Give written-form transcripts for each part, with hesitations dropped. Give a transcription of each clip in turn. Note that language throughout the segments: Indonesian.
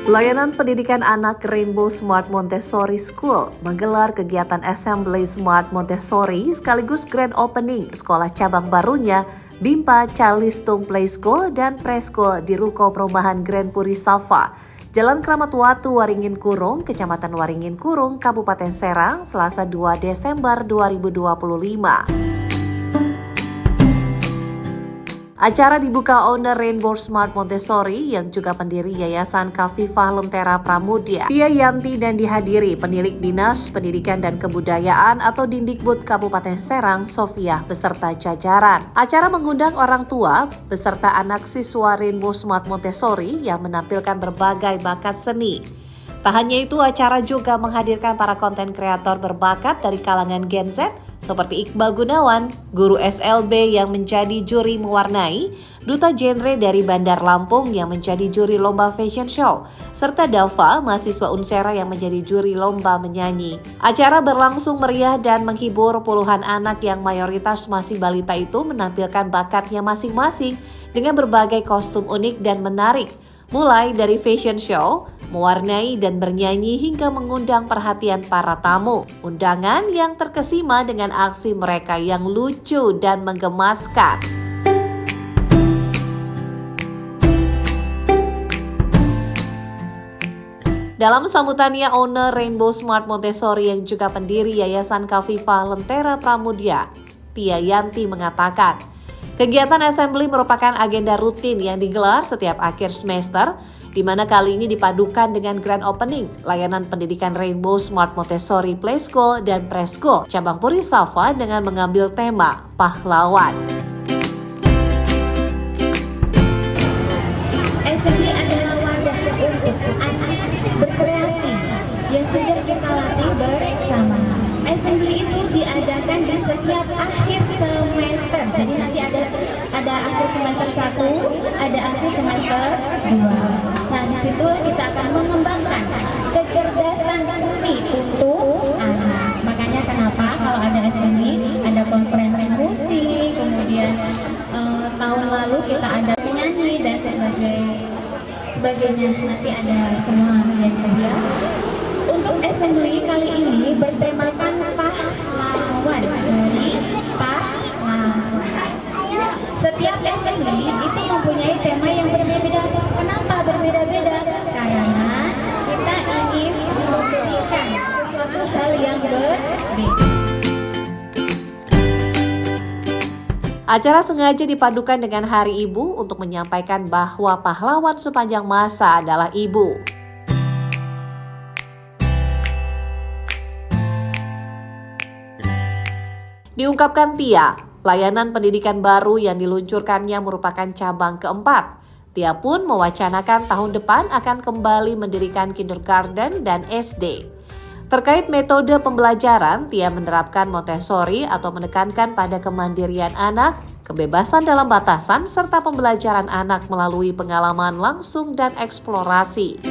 Layanan Pendidikan Anak Rainbow Smart Montessori School menggelar kegiatan Assembly Smart Montessori sekaligus Grand Opening sekolah cabang barunya Bimpa Calistung Play School dan Preschool di Ruko Perumahan Grand Puri Safa, Jalan Kramat Watu, Waringin Kurung, Kecamatan Waringin Kurung, Kabupaten Serang, Selasa 2 Desember 2025. Acara dibuka owner Rainbow Smart Montessori yang juga pendiri Yayasan Kafifah Lentera Pramudia, Tia Yanti, dan dihadiri penilik Dinas Pendidikan dan Kebudayaan atau Dindikbud Kabupaten Serang, Sofia, beserta jajaran. Acara mengundang orang tua beserta anak siswa Rainbow Smart Montessori yang menampilkan berbagai bakat seni. Tak hanya itu, acara juga menghadirkan para konten kreator berbakat dari kalangan Gen Z seperti Iqbal Gunawan, guru SLB yang menjadi juri mewarnai, duta genre dari Bandar Lampung yang menjadi juri lomba fashion show, serta Dava, mahasiswa Unsera yang menjadi juri lomba menyanyi. Acara berlangsung meriah dan menghibur puluhan anak yang mayoritas masih balita itu menampilkan bakatnya masing-masing dengan berbagai kostum unik dan menarik, mulai dari fashion show, mewarnai dan bernyanyi hingga mengundang perhatian para tamu. Undangan yang terkesima dengan aksi mereka yang lucu dan menggemaskan. Dalam sambutannya, owner Rainbow Smart Montessori yang juga pendiri Yayasan Kafifah Lentera Pramudia, Tia Yanti, mengatakan, kegiatan assembly merupakan agenda rutin yang digelar setiap akhir semester, di mana kali ini dipadukan dengan Grand Opening layanan pendidikan Rainbow Smart Montessori Play School dan Preschool cabang Puri Safa dengan mengambil tema pahlawan. Assembly adalah wadah untuk anak berkreasi yang sudah kita latih bersama. Assembly itu diadakan di setiap akhir semester. Jadi nanti ada akhir semester 1, ada akhir semester 2. Nah, disitulah kita akan mengembangkan kecerdasan seni untuk anak. Makanya kenapa kalau ada assembly, ada konferensi musik, kemudian tahun lalu kita ada menyanyi dan sebagainya. Nanti ada semua yang dia. Untuk assembly kali ini bertemakan pahlawan. Jadi pahlawan. Setiap assembly itu mempunyai tema yang berbeda. Kenapa berbeda-beda? Karena kita ingin memberikan sesuatu hal yang berbeda. Acara sengaja dipadukan dengan Hari Ibu untuk menyampaikan bahwa pahlawan sepanjang masa adalah ibu. Diungkapkan Tia, layanan pendidikan baru yang diluncurkannya merupakan cabang keempat. Tia pun mewacanakan tahun depan akan kembali mendirikan kindergarten dan SD. Terkait metode pembelajaran, Tia menerapkan Montessori atau menekankan pada kemandirian anak, kebebasan dalam batasan, serta pembelajaran anak melalui pengalaman langsung dan eksplorasi.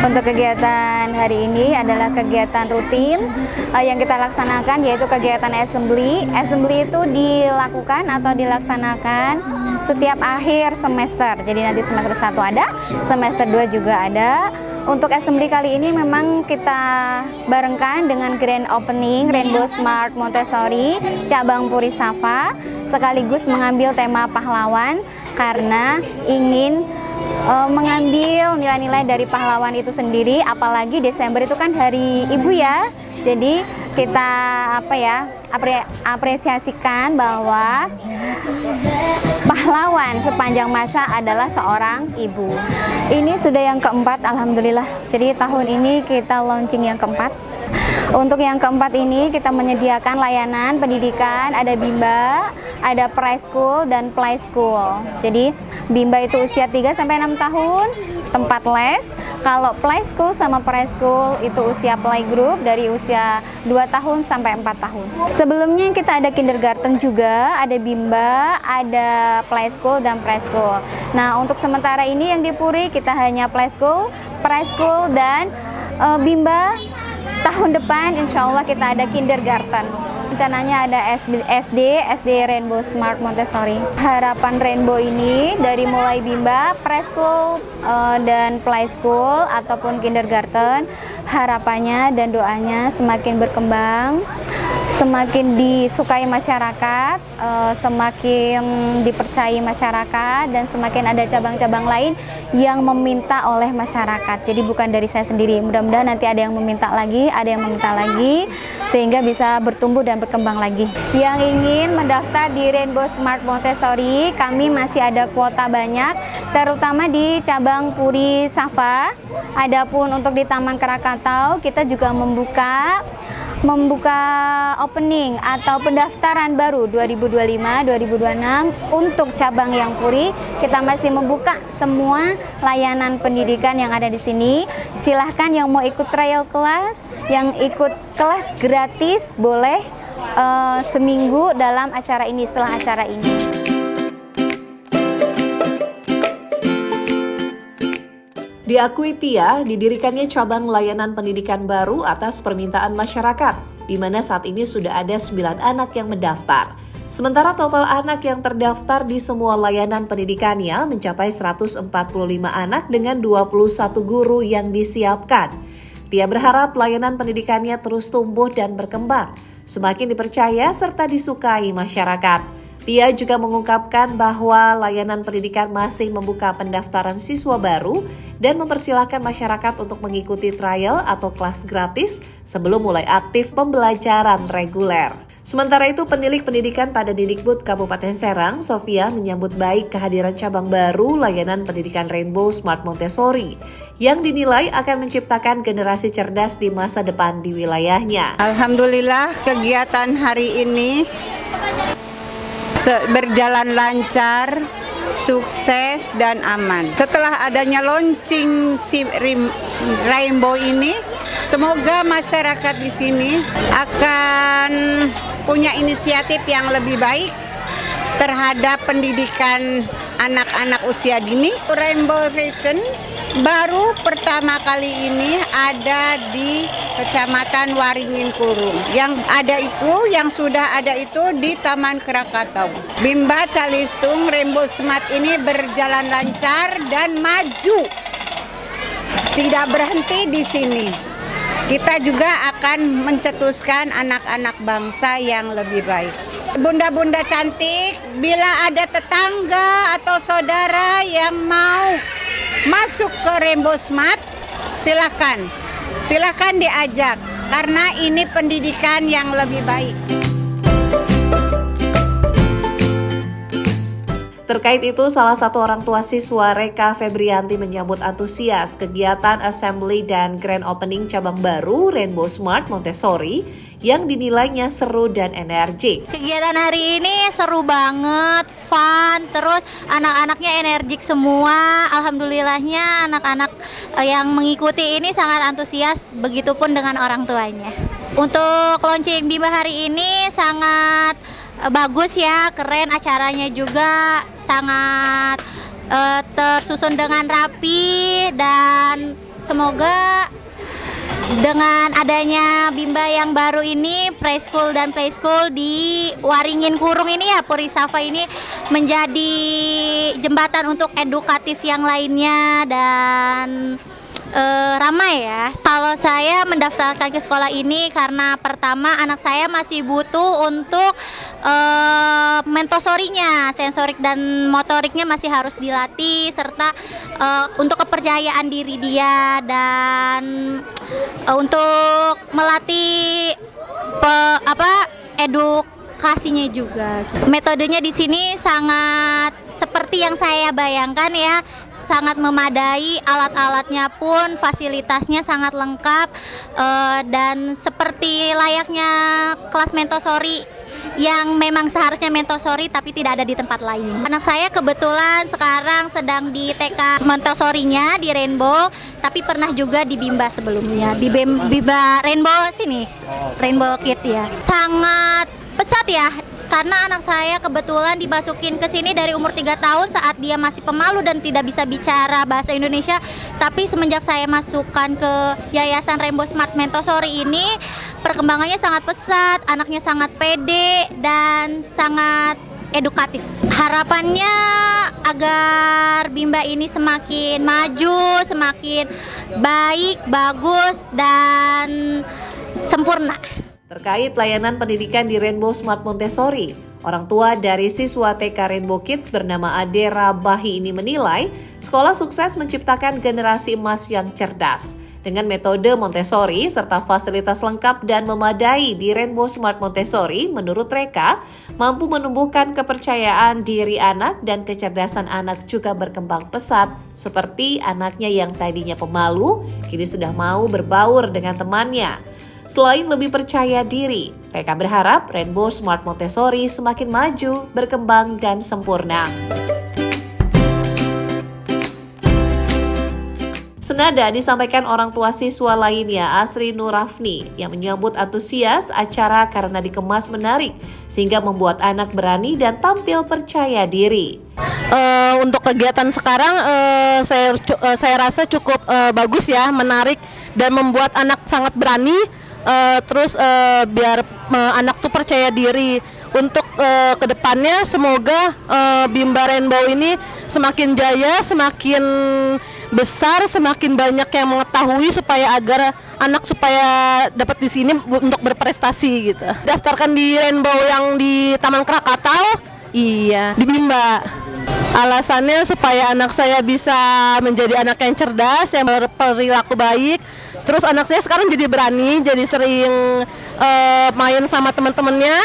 Untuk kegiatan hari ini adalah kegiatan rutin yang kita laksanakan, yaitu kegiatan assembly. Assembly itu dilakukan atau dilaksanakan setiap akhir semester. Jadi nanti semester 1 ada, semester 2 juga ada. Untuk assembly kali ini memang kita barengkan dengan Grand Opening Rainbow Smart Montessori cabang Puri Safa, sekaligus mengambil tema pahlawan karena ingin mengambil nilai-nilai dari pahlawan itu sendiri, apalagi Desember itu kan Hari Ibu ya. Jadi kita apresiasikan bahwa pahlawan sepanjang masa adalah seorang ibu. Ini sudah yang keempat, alhamdulillah. Jadi tahun ini kita launching yang keempat. Untuk yang keempat ini kita menyediakan layanan pendidikan, ada Bimba, ada Preschool dan Play School. Jadi Bimba itu usia 3-6 tahun, tempat les. Kalau Play School sama Preschool itu usia playgroup dari usia 2 tahun sampai 4 tahun. Sebelumnya kita ada kindergarten juga, ada Bimba, ada Play School dan Preschool. Nah, untuk sementara ini yang di Puri kita hanya Play School, Preschool dan Bimba tahun depan insya Allah kita ada kindergarten. Rencananya ada SD Rainbow Smart Montessori. Harapan Rainbow ini dari mulai Bimba, preschool dan play school ataupun kindergarten, harapannya dan doanya semakin berkembang, semakin disukai masyarakat, semakin dipercayai masyarakat, dan semakin ada cabang-cabang lain yang meminta oleh masyarakat. Jadi bukan dari saya sendiri, mudah-mudahan nanti ada yang meminta lagi, sehingga bisa bertumbuh dan berkembang lagi. Yang ingin mendaftar di Rainbow Smart Montessori, kami masih ada kuota banyak, terutama di cabang Puri Safa. Adapun untuk di Taman Krakatau, kita juga membuka opening atau pendaftaran baru 2025-2026 untuk cabang yang Puri. Kita masih membuka semua layanan pendidikan yang ada di sini. Silahkan yang mau ikut trial kelas, yang ikut kelas gratis boleh seminggu dalam acara ini, setelah acara ini. Diakui Tia, didirikannya cabang layanan pendidikan baru atas permintaan masyarakat, di mana saat ini sudah ada 9 anak yang mendaftar. Sementara total anak yang terdaftar di semua layanan pendidikannya mencapai 145 anak dengan 21 guru yang disiapkan. Tia berharap layanan pendidikannya terus tumbuh dan berkembang, semakin dipercaya serta disukai masyarakat. Tia juga mengungkapkan bahwa layanan pendidikan masih membuka pendaftaran siswa baru dan mempersilahkan masyarakat untuk mengikuti trial atau kelas gratis sebelum mulai aktif pembelajaran reguler. Sementara itu, penilik pendidikan pada Didikbud Kabupaten Serang, Sofia, menyambut baik kehadiran cabang baru layanan pendidikan Rainbow Smart Montessori yang dinilai akan menciptakan generasi cerdas di masa depan di wilayahnya. Alhamdulillah, kegiatan hari ini berjalan lancar, sukses, dan aman. Setelah adanya launching si Rainbow ini, semoga masyarakat di sini akan punya inisiatif yang lebih baik terhadap pendidikan anak-anak usia dini. Rainbow Vision baru pertama kali ini ada di Kecamatan Waringin Kurung. Yang sudah ada itu di Taman Krakatau. Bimba Calistung Rainbow Smart ini berjalan lancar dan maju. Tidak berhenti di sini. Kita juga akan mencetuskan anak-anak bangsa yang lebih baik. Bunda-bunda cantik, bila ada tetangga atau saudara yang mau masuk ke Rainbow Smart, silakan diajak, karena ini pendidikan yang lebih baik. Terkait itu, salah satu orang tua siswa Reka Febrianti menyambut antusias kegiatan assembly dan grand opening cabang baru Rainbow Smart Montessori yang dinilainya seru dan energik. Kegiatan hari ini seru banget, fun, terus anak-anaknya energik semua. Alhamdulillahnya anak-anak yang mengikuti ini sangat antusias, begitupun dengan orang tuanya. Untuk launching Bimba hari ini sangat bagus ya, keren, acaranya juga sangat tersusun dengan rapi, dan semoga dengan adanya Bimba yang baru ini, preschool dan playschool di Waringin Kurung ini ya, Puri Safa ini menjadi jembatan untuk edukatif yang lainnya dan ramai ya. Kalau saya mendaftarkan ke sekolah ini karena pertama anak saya masih butuh untuk mentosorinya, sensorik dan motoriknya masih harus dilatih, serta untuk kepercayaan diri dia, dan untuk melatih edukasinya juga. Metodenya di sini sangat seperti yang saya bayangkan ya, sangat memadai, alat-alatnya pun fasilitasnya sangat lengkap, dan seperti layaknya kelas Montessori yang memang seharusnya Montessori tapi tidak ada di tempat lain. Anak saya kebetulan sekarang sedang di TK Montessorinya di Rainbow, tapi pernah juga di Bimba sebelumnya, di Bimba Rainbow sini, Rainbow Kids ya. Sangat pesat ya, karena anak saya kebetulan dimasukin ke sini dari umur 3 tahun saat dia masih pemalu dan tidak bisa bicara bahasa Indonesia. Tapi semenjak saya masukkan ke Yayasan Rainbow Smart Montessori ini, perkembangannya sangat pesat, anaknya sangat pede dan sangat edukatif. Harapannya agar Bimba ini semakin maju, semakin baik, bagus, dan sempurna. Terkait layanan pendidikan di Rainbow Smart Montessori, orang tua dari siswa TK Rainbow Kids bernama Ade Rabahi ini menilai sekolah sukses menciptakan generasi emas yang cerdas. Dengan metode Montessori serta fasilitas lengkap dan memadai di Rainbow Smart Montessori, menurut mereka mampu menumbuhkan kepercayaan diri anak dan kecerdasan anak juga berkembang pesat, seperti anaknya yang tadinya pemalu, kini sudah mau berbaur dengan temannya. Selain lebih percaya diri, mereka berharap Rainbow Smart Montessori semakin maju, berkembang, dan sempurna. Senada disampaikan orang tua siswa lainnya, Asri Nurafni, yang menyambut antusias acara karena dikemas menarik, sehingga membuat anak berani dan tampil percaya diri. Untuk kegiatan sekarang saya rasa cukup bagus ya, menarik dan membuat anak sangat berani. Terus biar anak tuh percaya diri. Untuk kedepannya semoga Bimba Rainbow ini semakin jaya, semakin besar, semakin banyak yang mengetahui supaya agar anak supaya dapat di sini untuk berprestasi gitu. Daftarkan di Rainbow yang di Taman Krakatau, iya di Bimba. Alasannya supaya anak saya bisa menjadi anak yang cerdas, yang berperilaku baik. Terus anak saya sekarang jadi berani, jadi sering main sama teman-temannya,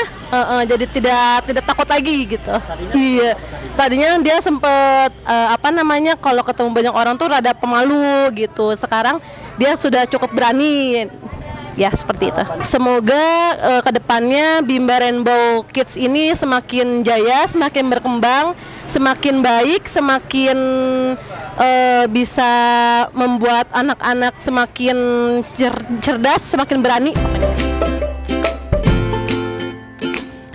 jadi tidak takut lagi gitu. Iya, tadinya dia sempet kalau ketemu banyak orang tuh rada pemalu gitu. Sekarang dia sudah cukup berani. Ya seperti itu. Semoga kedepannya Bimba Rainbow Kids ini semakin jaya, semakin berkembang, semakin baik, semakin bisa membuat anak-anak semakin cerdas, semakin berani.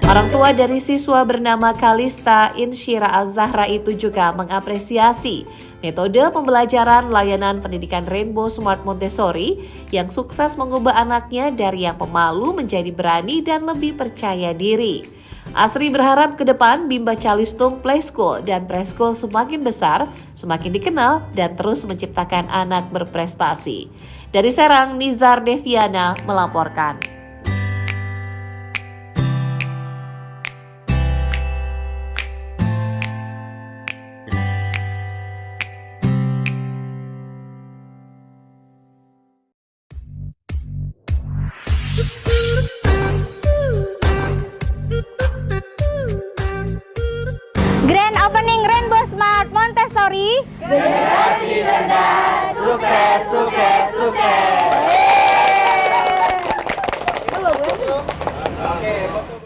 Orang tua dari siswa bernama Kalista Insyira Az-Zahra itu juga mengapresiasi metode pembelajaran layanan pendidikan Rainbow Smart Montessori yang sukses mengubah anaknya dari yang pemalu menjadi berani dan lebih percaya diri. Asri berharap ke depan Bimba Calistung Play School dan Preschool semakin besar, semakin dikenal, dan terus menciptakan anak berprestasi. Dari Serang, Nizar Deviana melaporkan. Grand Opening Rainbow Smart Montessori. Generasi cerdas, sukses, sukses, sukses.